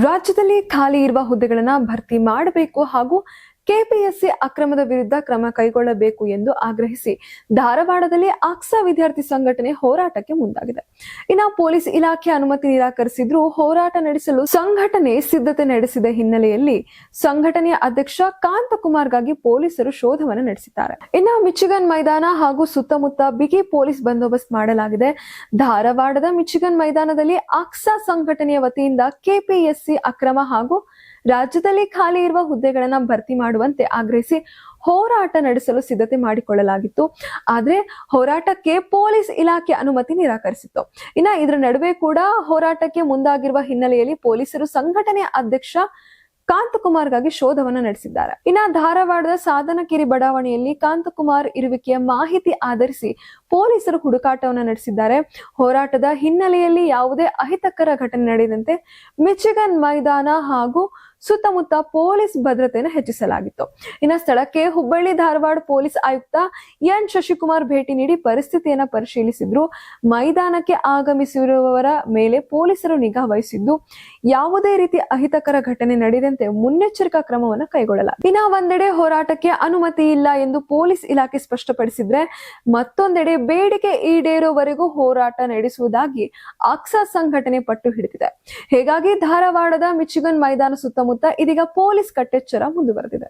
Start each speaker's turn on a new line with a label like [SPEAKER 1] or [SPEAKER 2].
[SPEAKER 1] ರಾಜ್ಯದಲ್ಲಿ ಖಾಲಿ ಇರುವ ಹುದ್ದೆಗಳನ್ನು ಭರ್ತಿ ಮಾಡಬೇಕು ಹಾಗೂ ಕೆಪಿಎಸ್ಸಿ ಅಕ್ರಮದ ವಿರುದ್ಧ ಕ್ರಮ ಕೈಗೊಳ್ಳಬೇಕು ಎಂದು ಆಗ್ರಹಿಸಿ ಧಾರವಾಡದಲ್ಲಿ ಆಕ್ಸಾ ವಿದ್ಯಾರ್ಥಿ ಸಂಘಟನೆ ಹೋರಾಟಕ್ಕೆ ಮುಂದಾಗಿದೆ. ಇನ್ನು ಪೊಲೀಸ್ ಇಲಾಖೆ ಅನುಮತಿ ನಿರಾಕರಿಸಿದ್ರೂ ಹೋರಾಟ ನಡೆಸಲು ಸಂಘಟನೆ ಸಿದ್ಧತೆ ನಡೆಸಿದ ಹಿನ್ನೆಲೆಯಲ್ಲಿ ಸಂಘಟನೆಯ ಅಧ್ಯಕ್ಷ ಕಾಂತಕುಮಾರ್ಗಾಗಿ ಪೊಲೀಸರು ಶೋಧವನ್ನು ನಡೆಸಿದ್ದಾರೆ. ಇನ್ನು ಮಿಚಿಗನ್ ಮೈದಾನ ಹಾಗೂ ಸುತ್ತಮುತ್ತ ಬಿಗಿ ಪೊಲೀಸ್ ಬಂದೋಬಸ್ತ್ ಮಾಡಲಾಗಿದೆ. ಧಾರವಾಡದ ಮಿಚಿಗನ್ ಮೈದಾನದಲ್ಲಿ ಆಕ್ಸಾ ಸಂಘಟನೆಯ ವತಿಯಿಂದ ಕೆಪಿಎಸ್ಸಿ ಅಕ್ರಮ ಹಾಗೂ ರಾಜ್ಯದಲ್ಲಿ ಖಾಲಿ ಇರುವ ಹುದ್ದೆಗಳನ್ನು ಭರ್ತಿ ಮಾಡುವಂತೆ ಆಗ್ರಹಿಸಿ ಹೋರಾಟ ನಡೆಸಲು ಸಿದ್ಧತೆ ಮಾಡಿಕೊಳ್ಳಲಾಗಿತ್ತು. ಆದ್ರೆ ಹೋರಾಟಕ್ಕೆ ಪೊಲೀಸ್ ಇಲಾಖೆ ಅನುಮತಿ ನಿರಾಕರಿಸಿತ್ತು. ಇದರ ನಡುವೆ ಕೂಡ ಹೋರಾಟಕ್ಕೆ ಮುಂದಾಗಿರುವ ಹಿನ್ನೆಲೆಯಲ್ಲಿ ಪೊಲೀಸರು ಸಂಘಟನೆಯ ಅಧ್ಯಕ್ಷ ಕಾಂತಕುಮಾರ್ಗಾಗಿ ಶೋಧವನ್ನ ನಡೆಸಿದ್ದಾರೆ. ಧಾರವಾಡದ ಸಾಧನಕೆರೆ ಬಡಾವಣೆಯಲ್ಲಿ ಕಾಂತಕುಮಾರ್ ಇರುವಿಕೆಯ ಮಾಹಿತಿ ಆಧರಿಸಿ ಪೊಲೀಸರು ಹುಡುಕಾಟವನ್ನು ನಡೆಸಿದ್ದಾರೆ. ಹೋರಾಟದ ಹಿನ್ನೆಲೆಯಲ್ಲಿ ಯಾವುದೇ ಅಹಿತಕರ ಘಟನೆ ನಡೆದಂತೆ ಮಿಚಿಗನ್ ಮೈದಾನ ಹಾಗೂ ಸುತ್ತಮುತ್ತ ಪೊಲೀಸ್ ಭದ್ರತೆಯನ್ನು ಹೆಚ್ಚಿಸಲಾಗಿತ್ತು. ಸ್ಥಳಕ್ಕೆ ಹುಬ್ಬಳ್ಳಿ ಧಾರವಾಡ ಪೊಲೀಸ್ ಆಯುಕ್ತ ಎನ್ ಶಶಿಕುಮಾರ್ ಭೇಟಿ ನೀಡಿ ಪರಿಸ್ಥಿತಿಯನ್ನು ಪರಿಶೀಲಿಸಿದ್ರು. ಮೈದಾನಕ್ಕೆ ಆಗಮಿಸಿರುವವರ ಮೇಲೆ ಪೊಲೀಸರು ನಿಗಾ ವಹಿಸಿದ್ದು ಯಾವುದೇ ರೀತಿ ಅಹಿತಕರ ಘಟನೆ ನಡೆದಂತೆ ಮುನ್ನೆಚ್ಚರಿಕಾ ಕ್ರಮವನ್ನು ಕೈಗೊಳ್ಳಲಾಗಿದೆ. ಒಂದೆಡೆ ಹೋರಾಟಕ್ಕೆ ಅನುಮತಿ ಇಲ್ಲ ಎಂದು ಪೊಲೀಸ್ ಇಲಾಖೆ ಸ್ಪಷ್ಟಪಡಿಸಿದ್ರೆ ಮತ್ತೊಂದೆಡೆ ಬೇಡಿಕೆ ಈಡೇರುವವರೆಗೂ ಹೋರಾಟ ನಡೆಸುವುದಾಗಿ ಆಕ್ಸಾ ಸಂಘಟನೆ ಪಟ್ಟು ಹಿಡಿದಿದೆ. ಹೀಗಾಗಿ ಧಾರವಾಡದ ಮಿಚಿಗನ್ ಮೈದಾನ ಸುತ್ತಮುತ್ತ ಇದೀಗ ಪೊಲೀಸ್ ಕಟ್ಟೆಚ್ಚರ ಮುಂದುವರೆದಿದೆ.